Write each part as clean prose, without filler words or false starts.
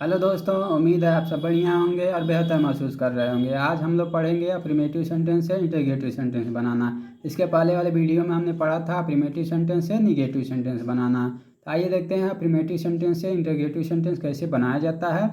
Hello दोस्तों, उम्मीद है आप सब बढ़िया होंगे और बेहतर महसूस कर रहे होंगे। आज हम लोग पढ़ेंगे अफर्मेटिव सेंटेंस से इंटरगेटिव सेंटेंस बनाना। इसके पहले वाले वीडियो में हमने पढ़ा था अफर्मेटिव सेंटेंस से निगेटिव सेंटेंस बनाना। तो आइए देखते हैं अफर्मेटिव सेंटेंस से इंटरगेटिव सेंटेंस कैसे बनाया जाता है।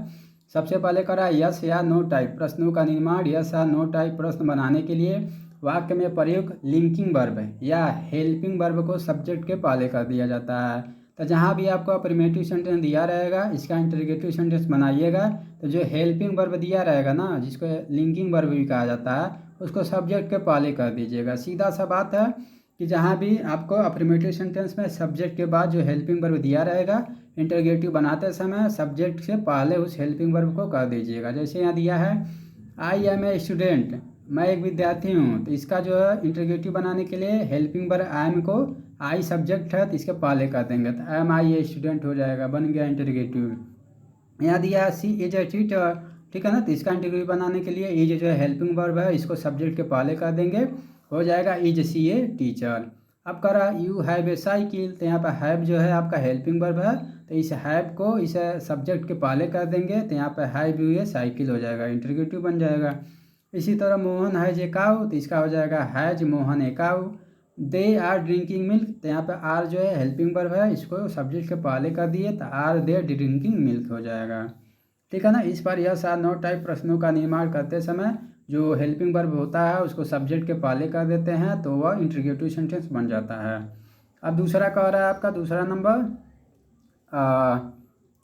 सबसे पहले करा यस या नो टाइप प्रश्नों का निर्माण। यस या नो टाइप प्रश्न बनाने के लिए वाक्य में प्रयुक्त लिंकिंग वर्ब या हेल्पिंग वर्ब को सब्जेक्ट के पहले कर दिया जाता है। तो जहाँ भी आपको अफर्मेटिव सेंटेंस दिया रहेगा इसका इंटरगेटिव सेंटेंस बनाइएगा। तो जो हेल्पिंग वर्ब दिया रहेगा ना, जिसको लिंकिंग वर्ब भी कहा जाता है, उसको सब्जेक्ट के पहले कर दीजिएगा। सीधा सा बात है कि जहाँ भी आपको अफर्मेटिव सेंटेंस में सब्जेक्ट के बाद जो हेल्पिंग वर्ब दिया रहेगा, इंटरगेटिव बनाते समय सब्जेक्ट से पहले उस हेल्पिंग वर्ब को कर दीजिएगा। जैसे यहाँ दिया है आई एम ए स्टूडेंट, मैं एक विद्यार्थी हूँ, तो इसका जो है इंटरगेटिव बनाने के लिए हेल्पिंग वर्ब आई एम को, आई सब्जेक्ट है तो इसके पहले कर देंगे, तो एम आई ए स्टूडेंट हो जाएगा, बन गया इंटरगेटिव। यहाँ दिया है सी इज ए टीचर, ठीक है ना, तो इसका इंटरगेटिव बनाने के लिए इज जो है हेल्पिंग वर्ब है, इसको सब्जेक्ट के पहले कर देंगे, हो जाएगा इज सी ए टीचर। अब करा यू हैव ए साइकिल, तो यहाँ पर हैव जो है आपका हेल्पिंग वर्ब है, तो इस हैव को इस सब्जेक्ट के पहले कर देंगे, तो यहाँ पर हैव यू ए साइकिल हो जाएगा, इंटरगेटिव बन जाएगा। इसी तरह मोहन हैज ए काऊ, तो इसका हो जाएगा has Mohan a cow. They are drinking milk, तो यहाँ पे आर जो है हेल्पिंग वर्ब है, इसको सब्जेक्ट के पहले कर दिए, तो आर दे ड्रिंकिंग मिल्क हो जाएगा। ठीक है ना। इस पर यस आर नो टाइप प्रश्नों का निर्माण करते समय जो हेल्पिंग वर्ब होता है उसको सब्जेक्ट के पहले कर देते हैं, तो वह इंटरगेटिव सेंटेंस बन जाता है। अब दूसरा कह रहा है आपका दूसरा number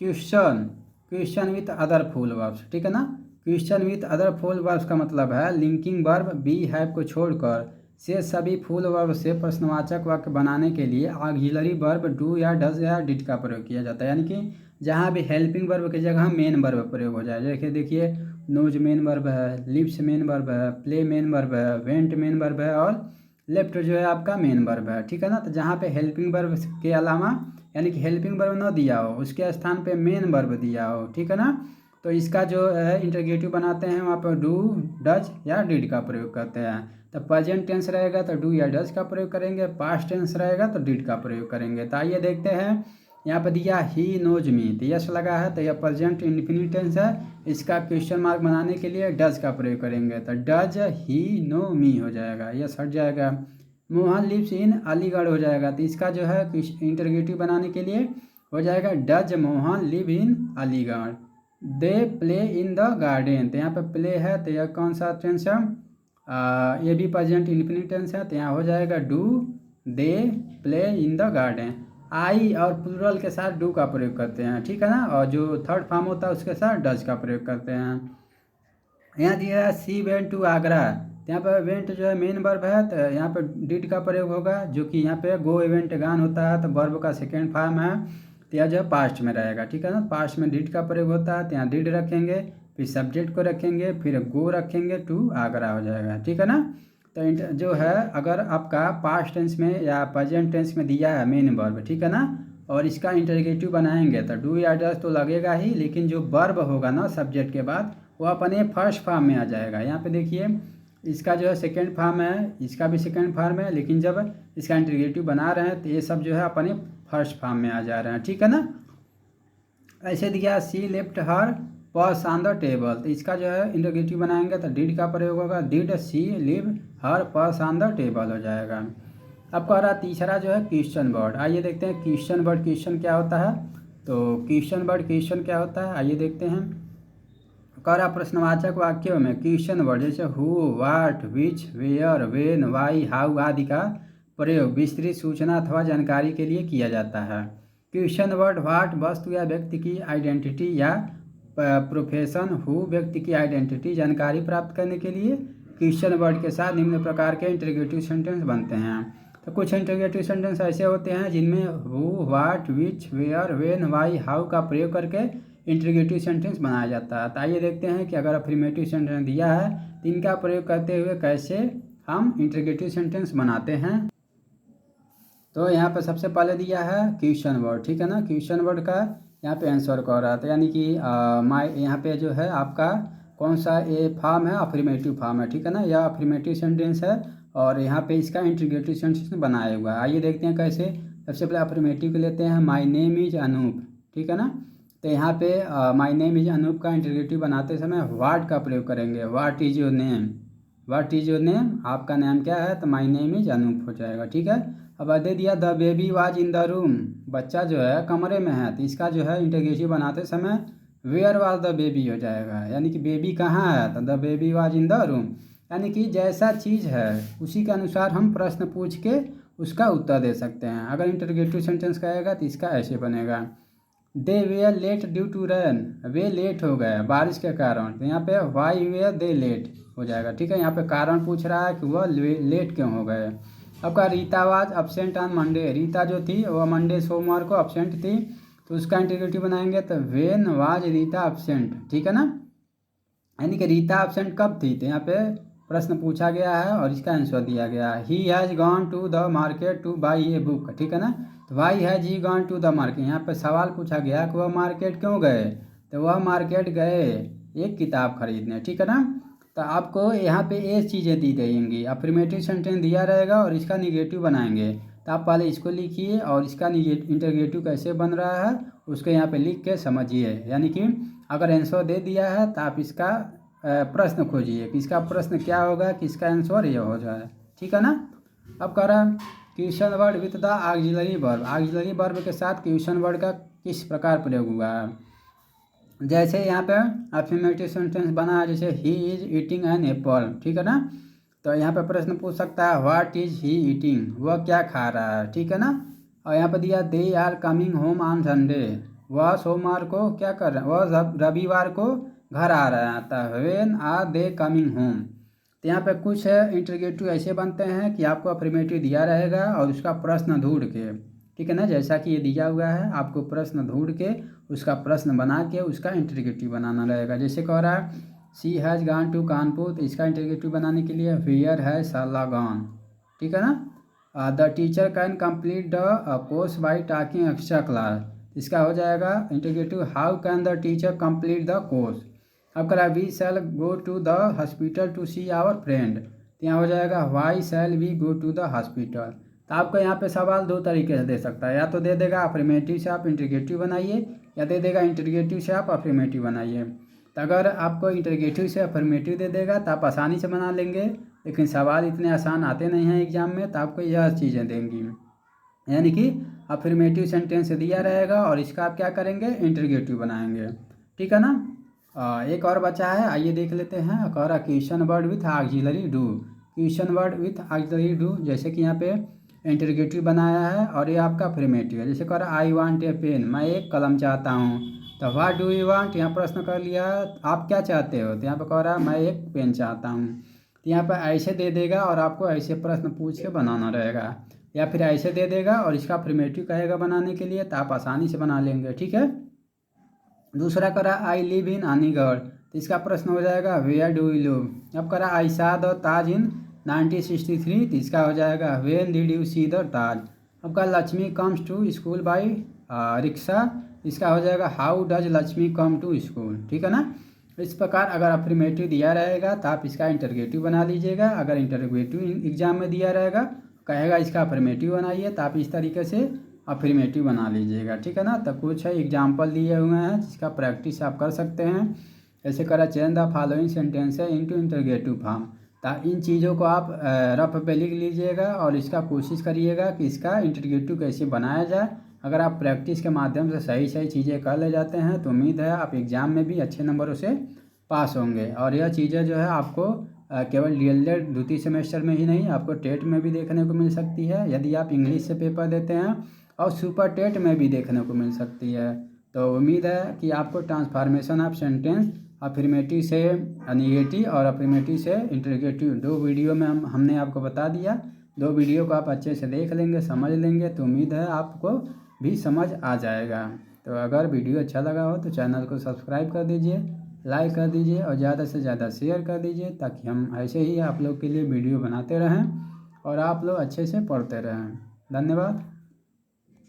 question, question with other full verbs, ठीक है ना। Question with other full verbs का मतलब है लिंकिंग वर्ब बी हैव को छोड़कर से सभी फुल वर्ब से प्रश्नवाचक वाक्य बनाने के लिए ऑक्सिलरी वर्ब डू या डज या डिड का प्रयोग किया जाता है। यानी कि जहाँ भी हेल्पिंग वर्ब की जगह मेन वर्ब प्रयोग हो जाए। जैसे देखिए नोज मेन वर्ब है, लिप्स मेन वर्ब है, प्ले मेन वर्ब है, वेंट मेन वर्ब है और लेफ्ट जो है आपका मेन वर्ब है, ठीक है ना। तो जहाँ पे हेल्पिंग वर्ब के अलावा यानी कि हेल्पिंग वर्ब न दिया हो, उसके स्थान पे मेन वर्ब दिया हो, ठीक है ना, तो इसका जो है इंटरगेटिव बनाते हैं वहाँ पर डू डज या डिड का प्रयोग करते हैं। तो प्रेजेंट टेंस रहेगा तो डू या डज का प्रयोग करेंगे, पास्ट टेंस रहेगा तो डिड का प्रयोग करेंगे। तो आइए देखते हैं, यहाँ पर दिया ही नोज मी, तो यस लगा है तो यह प्रेजेंट इंडिफिनिट टेंस है, इसका क्वेश्चन मार्क बनाने के लिए डज का प्रयोग करेंगे, तो डज ही नो मी हो जाएगा, यस हट जाएगा। मोहन लिव्स इन अलीगढ़ हो जाएगा, तो इसका जो है इंटरगेटिव बनाने के लिए हो जाएगा does Mohan live in Aligarh. They play in the garden, तो यहाँ पे प्ले है तो यह कौन सा टेंस है, ये भी प्रेजेंट इंडिफिनिट टेंस है, तो यहाँ हो जाएगा do they play in the garden. I और प्लूरल के साथ डू का प्रयोग करते हैं, ठीक है ना, और जो थर्ड फॉर्म होता है उसके साथ डज का प्रयोग करते हैं। यहाँ दिया है सी वेंट टू आगरा, तो यहाँ पर वेंट जो है मेन वर्ब है, तो यहाँ पर डिड का प्रयोग होगा, जो कि यहाँ पे गो इवेंट गान होता है, तो वर्ब का सेकेंड फॉर्म है, तो यह जो है पास्ट में रहेगा, ठीक है ना। पास्ट में डिड का प्रयोग होता है, तो यहाँ डिड रखेंगे, फिर सब्जेक्ट को रखेंगे, फिर गो रखेंगे, टू आगरा हो जाएगा, ठीक है ना। तो जो है अगर आपका पास्ट टेंस में या प्रेजेंट टेंस में दिया है मेन वर्ब, ठीक है ना, और इसका इंटरगेटिव बनाएंगे तो डू या डज तो लगेगा ही, लेकिन जो वर्ब होगा ना सब्जेक्ट के बाद वो अपने फर्स्ट फॉर्म में आ जाएगा। यहाँ पे देखिए इसका जो है सेकेंड फॉर्म है, इसका भी सेकेंड फॉर्म है, लेकिन जब इसका इंटरगेटिव बना रहे हैं तो ये सब जो है अपने फर्स्ट फॉर्म में आ जा रहे हैं, ठीक है ना। ऐसे दिया she left her purse on the table, तो इसका जो है इंटरगेटिव बनाएंगे तो डिड का प्रयोग होगा, did C live her purse on the table हो जाएगा। अब कह रहा तीसरा जो है क्वेश्चन वर्ड, आइए देखते हैं क्वेश्चन वर्ड क्वेश्चन क्या होता है। तो क्वेश्चन वर्ड क्वेश्चन क्या होता है आइए देखते हैं। कह रहा प्रश्नवाचक वाक्यों में क्वेश्चन वर्ड जैसे who, what, which, where, when, why, how आदि का प्रयोग विस्तृत सूचना अथवा जानकारी के लिए किया जाता है। क्वेश्चन वर्ड व्हाट वस्तु या व्यक्ति की आइडेंटिटी या प्रोफेशन, हु व्यक्ति की आइडेंटिटी जानकारी प्राप्त करने के लिए क्वेश्चन वर्ड के साथ निम्न प्रकार के इंटरगेटिव सेंटेंस बनते हैं। तो कुछ इंटरगेटिव सेंटेंस ऐसे होते हैं जिनमें who, what, which, where, when, why, how का प्रयोग करके इंटरगेटिव सेंटेंस बनाया जाता है। तो आइए देखते हैं कि अगर अफर्मेटिव सेंटेंस दिया है तो इनका प्रयोग करते हुए कैसे हम इंटरगेटिव सेंटेंस बनाते हैं। तो यहाँ पर सबसे पहले दिया है क्वेश्चन वर्ड, ठीक है ना। क्वेश्चन वर्ड का यहाँ पे आंसर कह रहा था, यानी कि यहाँ पे जो है आपका कौन सा ये फॉर्म है, अफर्मेटिव फॉर्म है, ठीक है ना, यह अफर्मेटिव सेंटेंस है और यहाँ पे इसका इंटरगेटिव सेंटेंस बनाया हुआ है। आइए देखते हैं कैसे। सबसे पहले अफर्मेटिव के लेते हैं, माई नेम इज अनूप, ठीक है ना। तो यहाँ पे माय नेम इज अनूप का इंटरगेटिव बनाते समय व्हाट का प्रयोग करेंगे। What is your name, what is your name, आपका नाम क्या है, तो माय नेम इज अनूप हो जाएगा। ठीक है। अब दे दिया the baby was in the room, बच्चा जो है कमरे में है, तो इसका जो है इंटरगेटिव बनाते समय वेयर वाज द बेबी हो जाएगा, यानी कि बेबी कहाँ है, तो the baby was in the room. यानी कि जैसा चीज़ है उसी के अनुसार हम प्रश्न पूछ के उसका उत्तर दे सकते हैं। अगर इंटरगेटिव सेंटेंस कहेगा तो इसका ऐसे बनेगा, they were late due to rain, वे लेट हो गए बारिश के कारण, तो यहाँ पे वाई वेयर दे लेट हो जाएगा। ठीक है। यहाँ पे कारण पूछ रहा है कि वह लेट क्यों हो गए। आपका Rita was absent on Monday, Rita जो थी वह मंडे सोमवार को अपसेंट थी, तो उसका इंटरगेटिव बनाएंगे तो वेन वाज रीता अपसेंट। ठीक है ना, यानी कि रीता अपसेंट कब थी, तो यहाँ पे प्रश्न पूछा गया है और इसका आंसर दिया गया है। He has gone to the market to buy a book. ठीक है ना, तो why has he gone to the market, यहाँ पे सवाल पूछा गया कि वह मार्केट क्यों गए, तो वह मार्केट गए एक किताब खरीदने। ठीक है ना, तो आपको यहाँ पे ये चीज़ें दी जाएंगी, अफर्मेटिव सेंटेंस दिया रहेगा और इसका निगेटिव बनाएंगे, तो आप पहले इसको लिखिए और इसका इंटरगेटिव कैसे बन रहा है उसको यहाँ पे लिख के समझिए। यानी कि अगर आंसर दे दिया है तो आप इसका प्रश्न खोजिए कि इसका प्रश्न क्या होगा कि इसका आंसर ये हो जाए। ठीक है ना। अब कह रहा है question word with the auxiliary verb, auxiliary verb के साथ क्वेश्चन वर्ड का किस प्रकार प्रयोग हुआ है। जैसे यहाँ पे अफर्मेटिव सेंटेंस बना है, जैसे he is eating an apple. ठीक है ना, तो यहाँ पे प्रश्न पूछ सकता है व्हाट इज ही ईटिंग, वह क्या खा रहा है। ठीक है ना, और यहाँ पे दिया they are coming home on Sunday, वह सोमवार को क्या कर रहे हैं, वह रविवार को घर आ रहा था। When are they coming home, तो यहाँ पे कुछ इंटरगेटिव ऐसे बनते हैं कि आपको अफर्मेटिव दिया रहेगा और उसका प्रश्न ढूंढ के, ठीक है ना, जैसा कि ये दिया हुआ है आपको प्रश्न ढूंढ के उसका प्रश्न बना के उसका इंटरगेटिव बनाना रहेगा। जैसे कह रहा है सी हैज़ गॉन टू कानपुर, तो इसका इंटरगेटिव बनाने के लिए वेयर है शाला गॉन। ठीक है ना, the teacher can complete the course by talking extra class, इसका हो जाएगा interrogative how can the teacher complete the course. अब करा we shall go to the hospital to see our friend, तो यहाँ हो जाएगा why shall we go to the hospital. तो आपको यहाँ पे सवाल दो तरीके से दे सकता है, या तो दे देगा अफर्मेटिव से आप इंटरगेटिव बनाइए, या दे देगा इंटरगेटिव से आप अफर्मेटिव बनाइए। तो अगर आपको इंटरगेटिव से अफर्मेटिव दे देगा तो आप आसानी से बना लेंगे, लेकिन सवाल इतने आसान आते नहीं हैं एग्जाम में, तो आपको यह चीज़ें देंगी। यानी कि अफर्मेटिव सेंटेंस दिया रहेगा और इसका आप क्या करेंगे, इंटरगेटिव बनाएंगे। ठीक है ना। एक और बचा है, आइए देख लेते हैं। कह रहा question word with auxiliary do, question word with auxiliary do, जैसे कि यहाँ पे इंटरगेटिव बनाया है और ये आपका अफर्मेटिव है। जैसे कह रहा आई वांट ए पेन, मैं एक कलम चाहता हूँ, तो व्हाट डू यू वांट, यहाँ प्रश्न कर लिया आप क्या चाहते हो, तो यहाँ पे कह रहा है मैं एक पेन चाहता हूँ, तो यहाँ पर ऐसे दे देगा और आपको ऐसे प्रश्न पूछ के बनाना रहेगा, या फिर ऐसे दे देगा और इसका अफर्मेटिव कहेगा बनाने के लिए, तो आप आसानी से बना लेंगे। ठीक है। दूसरा करा आई लिव इन अलीगढ़, तो इसका प्रश्न हो जाएगा वेयर डू यू लिव। अब करा आई सा द ताज इन 1963, तो इसका हो जाएगा when did you see the Taj. अब का Lakshmi comes to school by rickshaw, इसका हो जाएगा how does Lakshmi come to school. ठीक है ना। इस प्रकार अगर अफर्मेटिव दिया रहेगा तो आप इसका इंटरगेटिव बना लीजिएगा, अगर इंटरगेटिव एग्जाम में दिया रहेगा कहेगा इसका अफर्मेटिव बनाइए, तो आप इस तरीके से अफर्मेटिव बना लीजिएगा। ठीक है ना। तो कुछ है एग्जाम्पल दिए हुए हैं जिसका प्रैक्टिस आप कर सकते हैं। ऐसे करा चेंज द फॉलोइंग सेंटेंस है इनटू इंटरगेटिव फॉर्म, तो इन चीज़ों को आप रफ पे लिख लीजिएगा और इसका कोशिश करिएगा कि इसका इंटरगेटिव कैसे बनाया जाए। अगर आप प्रैक्टिस के माध्यम से सही सही चीज़ें कर ले जाते हैं तो उम्मीद है आप एग्ज़ाम में भी अच्छे नंबरों से पास होंगे। और यह चीज़ें जो है आपको केवल डीएलएड द्वितीय सेमेस्टर में ही नहीं, आपको टेट में भी देखने को मिल सकती है, यदि आप इंग्लिश से पेपर देते हैं, और सुपर टेट में भी देखने को मिल सकती है। तो उम्मीद है कि आपको ट्रांसफॉर्मेशन ऑफ सेंटेंस अफर्मेटिव से निगेटिव और अफर्मेटिव से इंटरगेटिव दो वीडियो में हमने आपको बता दिया। दो वीडियो को आप अच्छे से देख लेंगे, समझ लेंगे, तो उम्मीद है आपको भी समझ आ जाएगा। तो अगर वीडियो अच्छा लगा हो तो चैनल को सब्सक्राइब कर दीजिए, लाइक कर दीजिए और ज़्यादा से ज़्यादा शेयर कर दीजिए, ताकि हम ऐसे ही आप लोग के लिए वीडियो बनाते रहें और आप लोग अच्छे से पढ़ते रहें। धन्यवाद।